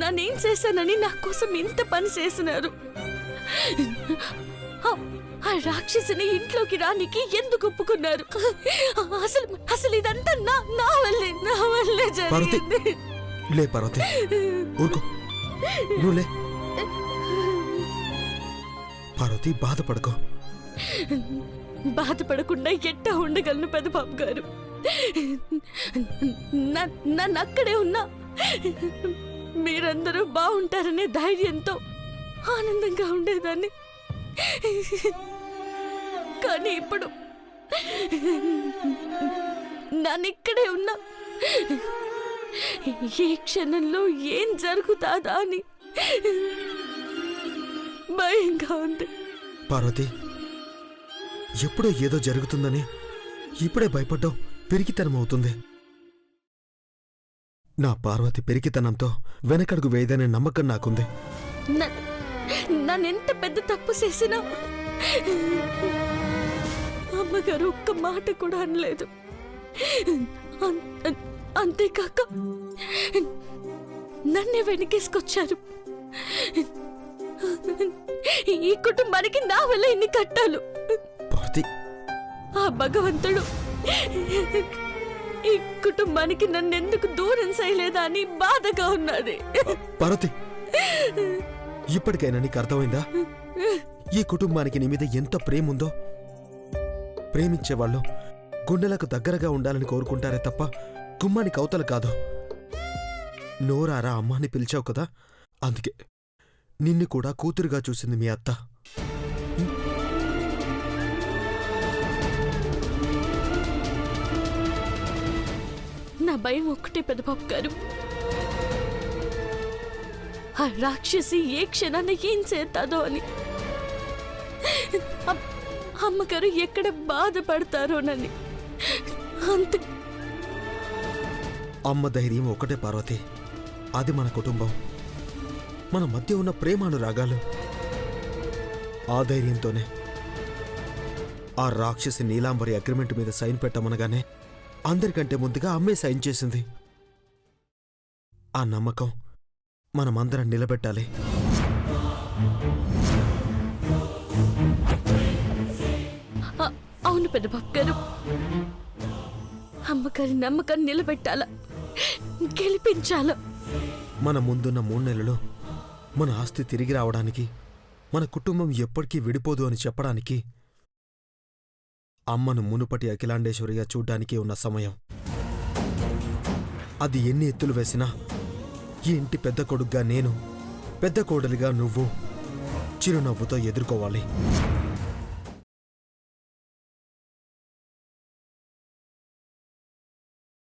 నన్నేం చేశానని నా కోసం ఇంత పని చేసినారు? ఆ రాక్షసిని ఇంట్లోకి రానికి ఎందుకు ఒప్పుకున్నారు? అసలు ఇదంతా నా వల్లే జరిగింది. లే పార్వతి, ఊరుకో, నువ్వు లే. పార్వతి, బాధపడుకో. బాధపడకుండా ఎట్టా ఉండగలను పెదబాబు గారు? నన్ను అక్కడే ఉన్నా మీరందరూ బాగుంటారనే ధైర్యంతో ఆనందంగా ఉండేదాన్ని. కానీ ఇప్పుడు నన్ను ఇక్కడే ఉన్నా ఈ క్షణంలో ఏం జరుగుతాదా అని భయంగా ఉంది. పార్వతి, ఎప్పుడో ఏదో జరుగుతుందని ఇప్పుడే భయపడ్డావు పెరిగితనం అవుతుంది. నా పార్వతి పెరిగితనంతో వెనకడుగు వేయదనే నమ్మకం నాకుంది. నన్నెంత పెద్ద తప్పు చేసినా అమ్మగారు ఒక్క మాట కూడా అనలేదు. అంతేకాక నన్నే వెనకేసుకొచ్చారు. ఈ కుటుంబానికి నా వల్ల ఇన్ని కట్టాలు. ఆ భగవంతుడు ఈ కుటుంబానికి నన్నెందుకు దూరం చేయలేదా అని బాధగా ఉన్నది. పార్వతి, ఇప్పటికైనా నీకు అర్థమైందా ఈ కుటుంబానికి నీ మీద ఎంత ప్రేమ ఉందో? ప్రేమించేవాళ్ళు గుండెలకు దగ్గరగా ఉండాలని కోరుకుంటారే తప్ప గుమ్మానికి అవతల కాదు. నోరారా అమ్మాని పిలిచావు కదా, అందుకే నిన్ను కూడా కూతురుగా చూసింది మీ అత్త. నా భయం ఒక్కటే పెదబాబు గారు, ఆ రాక్షసి ఏ క్షణాన ఏం చేస్తాదో అని. అమ్మగారు ఎక్కడ బాధపడతారోనని. అంతే. అమ్మ ధైర్యం ఒకటే పార్వతి, అది మన కుటుంబం, మన మధ్య ఉన్న ప్రేమానురాగాలు. ఆ ధైర్యంతోనే ఆ రాక్షసి నీలాంబరి అగ్రిమెంట్ మీద సైన్ పెట్టమనగానే అందరికంటే ముందుగా అమ్మే సైన్ చేసింది. ఆ నమ్మకం మనమందరం నిలబెట్టాలి. అవును పెద్దబాబు గారు, అమ్మగారి నమ్మకాన్ని నిలబెట్టాలా, గెలిపించాలా. మన ముందున్న 3 నెలలు మన ఆస్తి తిరిగి రావడానికి, మన కుటుంబం ఎప్పటికీ విడిపోదు అని చెప్పడానికి, అమ్మను మునుపటి అఖిలాండేశ్వరిగా చూడ్డానికి ఉన్న సమయం. అది ఎన్ని ఎత్తులు వేసినా ఈ ఇంటి పెద్ద కొడుగ్గా నేను, పెద్ద కోడలిగా నువ్వు చిరునవ్వుతో ఎదుర్కోవాలి.